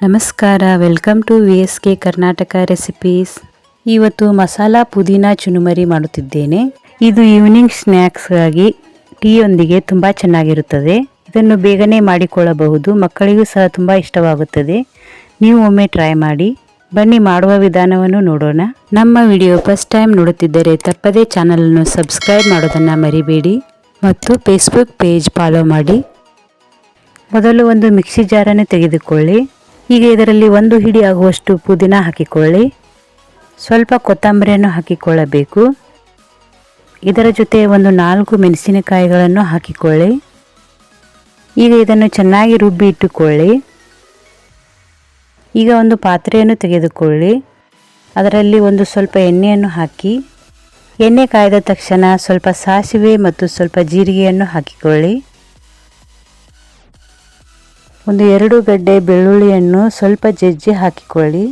ನಮಸ್ಕಾರ, welcome to VSK Karnataka recipes. ಇವತ್ತು ಮಸಾಲಾ ಪುದೀನ ಚುನುಮರಿ ಮಾಡುತ್ತಿದ್ದೇನೆ. ಇದು ಈವ್ನಿಂಗ್ ಸ್ನ್ಯಾಕ್ಸ್ಗಾಗಿ ಟೀಯೊಂದಿಗೆ ತುಂಬ ಚೆನ್ನಾಗಿರುತ್ತದೆ. ಇದನ್ನು ಬೇಗನೆ ಮಾಡಿಕೊಳ್ಳಬಹುದು, ಮಕ್ಕಳಿಗೂ ಸಹ ತುಂಬ ಇಷ್ಟವಾಗುತ್ತದೆ. ನೀವು ಒಮ್ಮೆ ಟ್ರೈ ಮಾಡಿ. ಬನ್ನಿ ಮಾಡುವ ವಿಧಾನವನ್ನು ನೋಡೋಣ. ನಮ್ಮ ವಿಡಿಯೋ ಫಸ್ಟ್ ಟೈಮ್ ನೋಡುತ್ತಿದ್ದರೆ ತಪ್ಪದೇ ಚಾನಲನ್ನು ಸಬ್ಸ್ಕ್ರೈಬ್ ಮಾಡೋದನ್ನು ಮರಿಬೇಡಿ ಮತ್ತು ಫೇಸ್ಬುಕ್ ಪೇಜ್ ಫಾಲೋ ಮಾಡಿ. ಮೊದಲು ಒಂದು ಮಿಕ್ಸಿ ಜಾರನ್ನು ತೆಗೆದುಕೊಳ್ಳಿ. ಈಗ ಇದರಲ್ಲಿ 1 ಹಿಡಿ ಆಗುವಷ್ಟು ಪುದೀನ ಹಾಕಿಕೊಳ್ಳಿ. ಸ್ವಲ್ಪ ಕೊತ್ತಂಬರಿಯನ್ನು ಹಾಕಿಕೊಳ್ಳಬೇಕು. ಇದರ ಜೊತೆ ಒಂದು 4 ಮೆಣಸಿನಕಾಯಿಗಳನ್ನು ಹಾಕಿಕೊಳ್ಳಿ. ಈಗ ಇದನ್ನು ಚೆನ್ನಾಗಿ ರುಬ್ಬಿ ಇಟ್ಟುಕೊಳ್ಳಿ. ಈಗ ಒಂದು ಪಾತ್ರೆಯನ್ನು ತೆಗೆದುಕೊಳ್ಳಿ. ಅದರಲ್ಲಿ ಒಂದು ಸ್ವಲ್ಪ ಎಣ್ಣೆಯನ್ನು ಹಾಕಿ, ಎಣ್ಣೆ ಕಾಯ್ದ ತಕ್ಷಣ ಸ್ವಲ್ಪ ಸಾಸಿವೆ ಮತ್ತು ಸ್ವಲ್ಪ ಜೀರಿಗೆಯನ್ನು ಹಾಕಿಕೊಳ್ಳಿ. ಒಂದು 2 ಗಡ್ಡೆ ಬೆಳ್ಳುಳ್ಳಿಯನ್ನು ಸ್ವಲ್ಪ ಜಜ್ಜಿ ಹಾಕಿಕೊಳ್ಳಿ.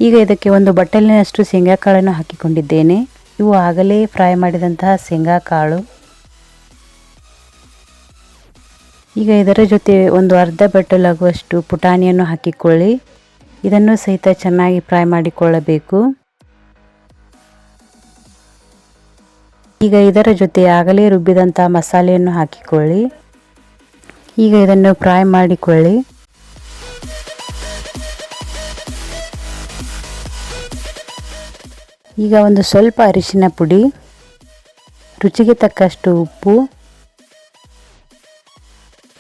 ಈಗ ಇದಕ್ಕೆ ಒಂದು ಬಟ್ಟಲಿನಷ್ಟು ಶೇಂಗಾಕಾಳನ್ನು ಹಾಕಿಕೊಂಡಿದ್ದೇನೆ. ಇವು ಆಗಲೇ ಫ್ರೈ ಮಾಡಿದಂತಹ ಶೇಂಗಾಕಾಳು. ಈಗ ಇದರ ಜೊತೆ ಒಂದು ಅರ್ಧ ಬಟ್ಟಲಾಗುವಷ್ಟು ಪುಟಾಣಿಯನ್ನು ಹಾಕಿಕೊಳ್ಳಿ. ಇದನ್ನು ಸಹಿತ ಚೆನ್ನಾಗಿ ಫ್ರೈ ಮಾಡಿಕೊಳ್ಳಬೇಕು. ಈಗ ಇದರ ಜೊತೆ ಆಗಲೇ ರುಬ್ಬಿದಂಥ ಮಸಾಲೆಯನ್ನು ಹಾಕಿಕೊಳ್ಳಿ. ಈಗ ಇದನ್ನು ಫ್ರೈ ಮಾಡಿಕೊಳ್ಳಿ. ಈಗ ಒಂದು ಸ್ವಲ್ಪ ಅರಿಶಿನ ಪುಡಿ, ರುಚಿಗೆ ತಕ್ಕಷ್ಟು ಉಪ್ಪು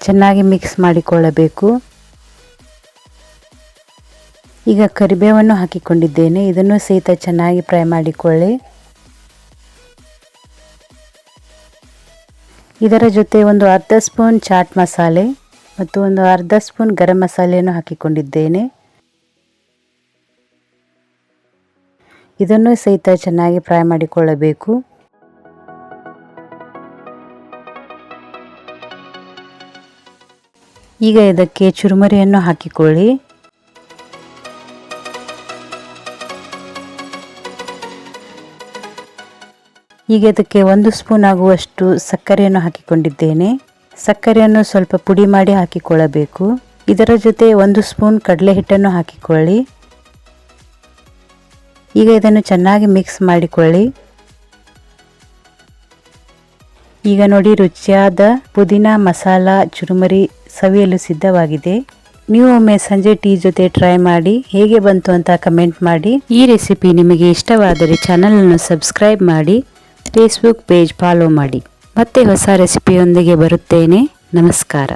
ಚೆನ್ನಾಗಿ ಮಿಕ್ಸ್ ಮಾಡಿಕೊಳ್ಳಬೇಕು. ಈಗ ಕರಿಬೇವನ್ನು ಹಾಕಿಕೊಂಡಿದ್ದೇನೆ. ಇದನ್ನು ಸಹಿತ ಚೆನ್ನಾಗಿ ಫ್ರೈ ಮಾಡಿಕೊಳ್ಳಿ. ಇದರ ಜೊತೆ ಒಂದು ಅರ್ಧ ಸ್ಪೂನ್ ಚಾಟ್ ಮಸಾಲೆ ಮತ್ತು ಒಂದು ಅರ್ಧ ಸ್ಪೂನ್ ಗರಂ ಮಸಾಲೆಯನ್ನು ಹಾಕಿಕೊಂಡಿದ್ದೇನೆ. ಇದನ್ನು ಸಹಿತ ಚೆನ್ನಾಗಿ ಫ್ರೈ ಮಾಡಿಕೊಳ್ಳಬೇಕು. ಈಗ ಇದಕ್ಕೆ ಚುರುಮುರಿಯನ್ನು ಹಾಕಿಕೊಳ್ಳಿ. ಈಗ ಇದಕ್ಕೆ 1 ಸ್ಪೂನ್ ಆಗುವಷ್ಟು ಸಕ್ಕರೆಯನ್ನು ಹಾಕಿಕೊಂಡಿದ್ದೇನೆ. ಸಕ್ಕರೆಯನ್ನು ಸ್ವಲ್ಪ ಪುಡಿ ಮಾಡಿ ಹಾಕಿಕೊಳ್ಳಬೇಕು. ಇದರ ಜೊತೆ 1 ಸ್ಪೂನ್ ಕಡಲೆ ಹಿಟ್ಟನ್ನು ಹಾಕಿಕೊಳ್ಳಿ. ಈಗ ಇದನ್ನು ಚೆನ್ನಾಗಿ ಮಿಕ್ಸ್ ಮಾಡಿಕೊಳ್ಳಿ. ಈಗ ನೋಡಿ, ರುಚಿಯಾದ ಪುದೀನ ಮಸಾಲಾ ಚುರುಮರಿ ಸವಿಯಲು ಸಿದ್ಧವಾಗಿದೆ. ನೀವು ಒಮ್ಮೆ ಸಂಜೆ ಟೀ ಜೊತೆ ಟ್ರೈ ಮಾಡಿ ಹೇಗೆ ಬಂತು ಅಂತ ಕಮೆಂಟ್ ಮಾಡಿ. ಈ ರೆಸಿಪಿ ನಿಮಗೆ ಇಷ್ಟವಾದರೆ ಚಾನಲನ್ನು ಸಬ್ಸ್ಕ್ರೈಬ್ ಮಾಡಿ, ಫೇಸ್ಬುಕ್ ಪೇಜ್ ಫಾಲೋ ಮಾಡಿ. ಮತ್ತೆ ಹೊಸ ರೆಸಿಪಿಯೊಂದಿಗೆ ಬರುತ್ತೇನೆ. ನಮಸ್ಕಾರ.